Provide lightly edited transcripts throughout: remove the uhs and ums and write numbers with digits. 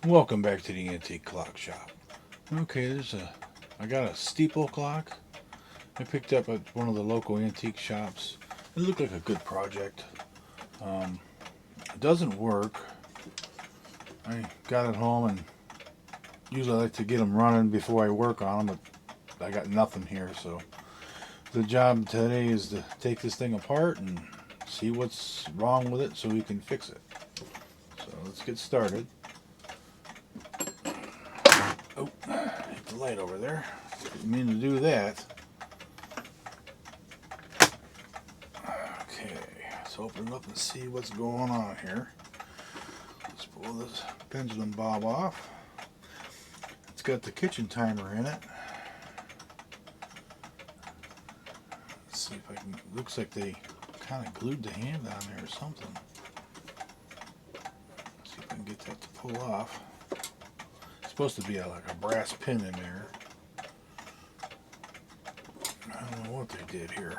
Welcome back to the antique clock shop. Okay, I got a steeple clock I picked up at one of the local antique shops. It looked like a good project. Um, it doesn't work. I got it home and usually I like to get them running before I work on them, but I got nothing here. So the job today is to take this thing apart and see what's wrong with it so we can fix it. So let's get started. Oh, hit the light over there. Didn't mean to do that. Okay, let's open it up and see what's going on here. Let's pull this pendulum bob off. It's got the kitchen timer in it. Let's see if I can. Looks like they kind of glued the hand on there or something. Let's see if I can get that to pull off. It's supposed to be like a brass pin in there. I don't know what they did here.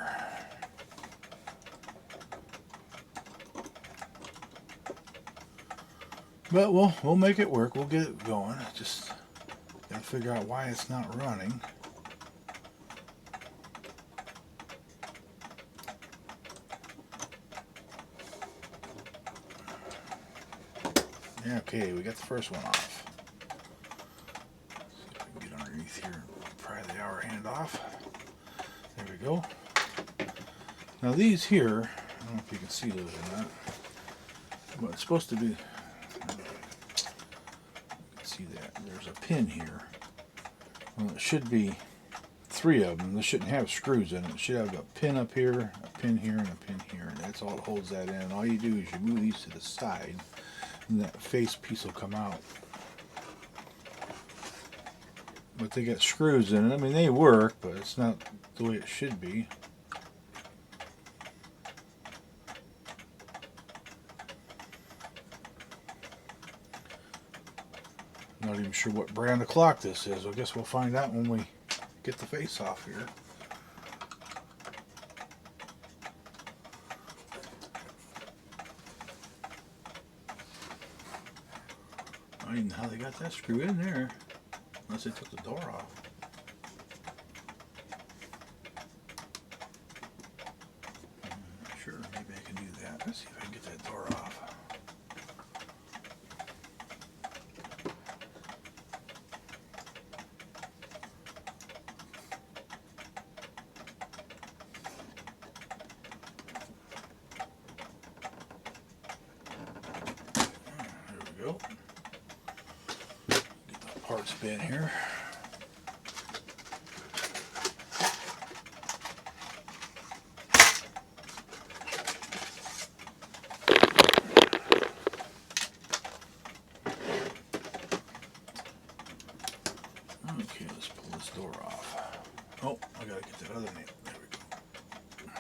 But we'll make it work. We'll get it going. Just gotta figure out why it's not running. Yeah, okay, we got the first one off. See if I can get underneath here and pry the hour hand off. There we go. Now these here, I don't know if you can see those or not, but it's supposed to be, you can see that, there's a pin here. Well, it should be three of them. This shouldn't have screws in it. It should have a pin up here, a pin here, and a pin here, and that's all that holds that in. And all you do is you move these to the side, and that face piece will come out. But they got screws in it. I mean, they work, but it's not the way it should be. Not even sure what brand of clock this is. I guess we'll find out when we get the face off here. I don't even know how they got that screw in there. Unless they took the door off. Sure, maybe I can do that. Let's see if I can get that door off. There we go. Get the parts bin here. Okay, let's pull this door off. Oh, I gotta get that other nail. There we go.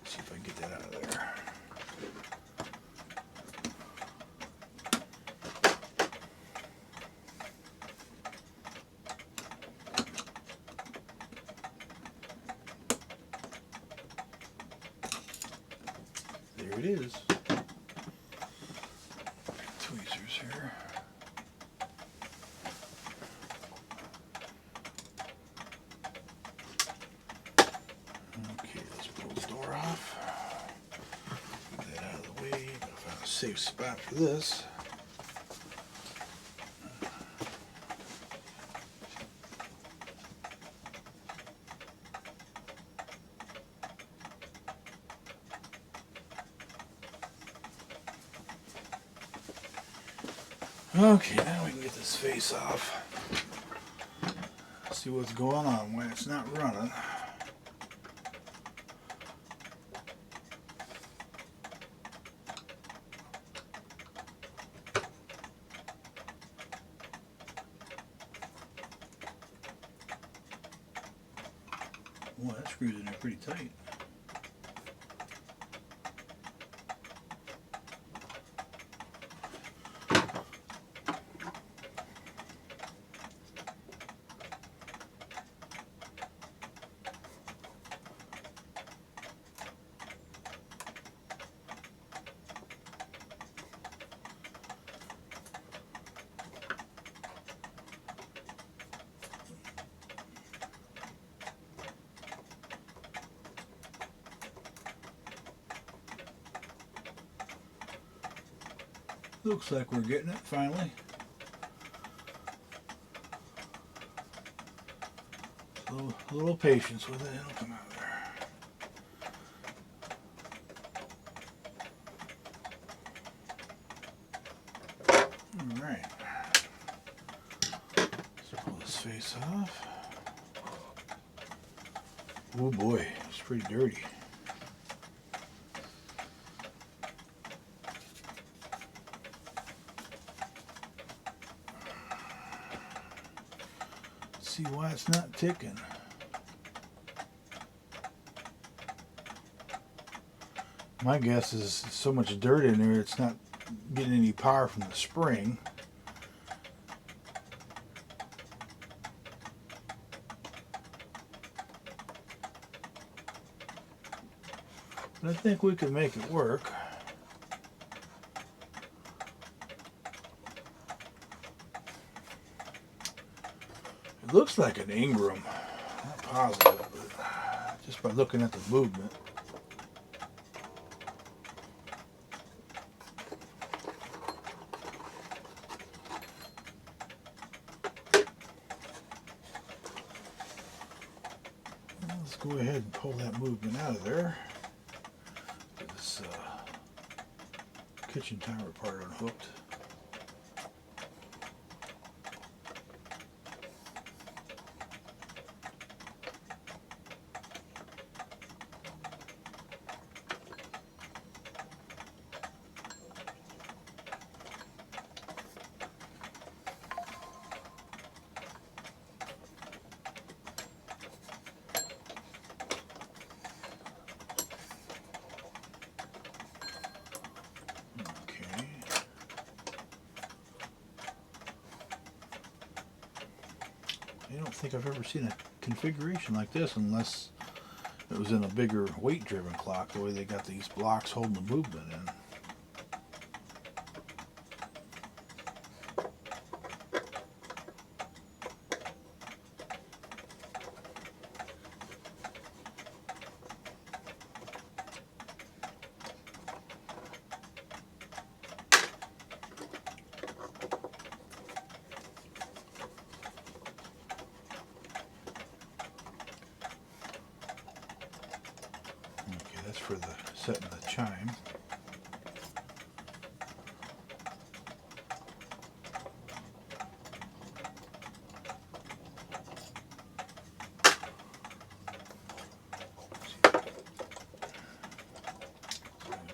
See if I can get that out of there. There it is. Tweezers here. Okay, let's pull the door off. Get that out of the way. Gotta find a safe spot for this. Okay, now we can get this face off. See what's going on, why it's not running. Boy, that screws in there pretty tight. Looks like we're getting it finally. A little patience with it, it'll come out there. Alright. Let's pull this face off. Oh boy, it's pretty dirty. Let's see why it's not ticking. My guess is so much dirt in there, it's not getting any power from the spring. But I think we can make it work. It looks like an Ingram. I'm not positive, but just by looking at the movement. Let's go ahead and pull that movement out of there. Get this kitchen tower part unhooked. I don't think I've ever seen a configuration like this unless it was in a bigger weight driven clock, the way they got these blocks holding the movement in. That's for the setting the chime.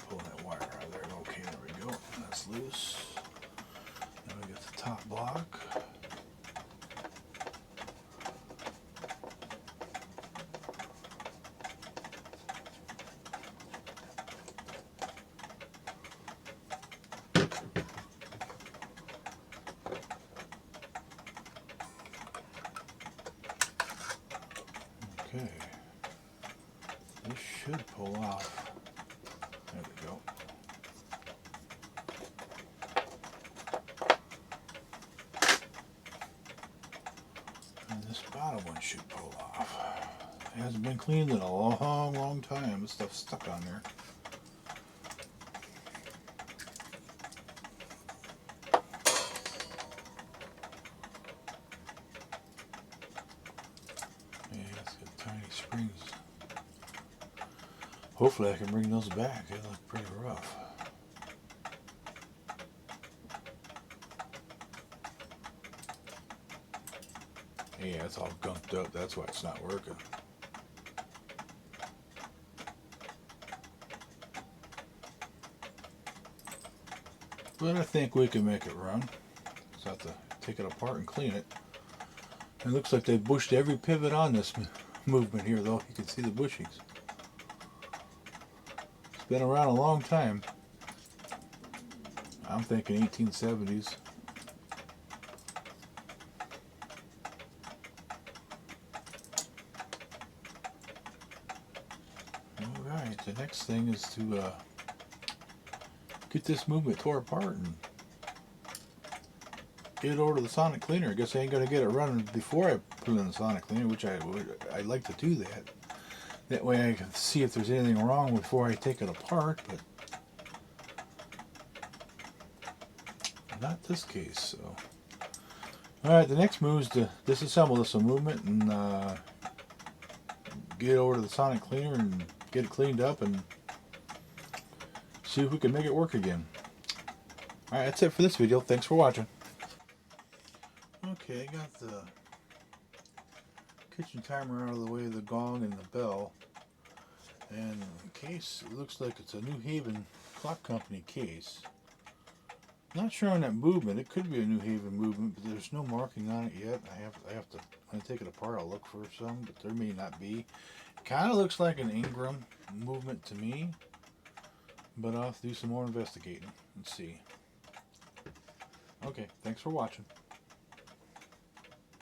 Pull that wire out of there. Okay, there we go. That's loose. Now we get the top block. Okay, this should pull off. There we go. And this bottom one should pull off. It hasn't been cleaned in a long time. This stuff's stuck on there. Tiny springs. Hopefully I can bring those back. They look pretty rough. Yeah, it's all gunked up. That's why it's not working. But I think we can make it run. Just have to take it apart and clean it. It looks like they bushed every pivot on this movement here, though. You can see the bushings. It's been around a long time. I'm thinking 1870s. Alright, the next thing is to get this movement tore apart and get it over to the sonic cleaner. I guess I ain't gonna get it running before I put it in the sonic cleaner, which I'd like to do that. That way I can see if there's anything wrong before I take it apart. But not this case. So, all right, the next move is to disassemble this movement and get it over to the sonic cleaner and get it cleaned up and see if we can make it work again. All right, that's it for this video. Thanks for watching. Okay, I got the kitchen timer out of the way of the gong and the bell. And the case, it looks like it's a New Haven Clock Company case. Not sure on that movement. It could be a New Haven movement, but there's no marking on it yet. I have to, when I take it apart, I'll look for some, but there may not be. It kind of looks like an Ingram movement to me, but I'll have to do some more investigating and see. Okay, thanks for watching.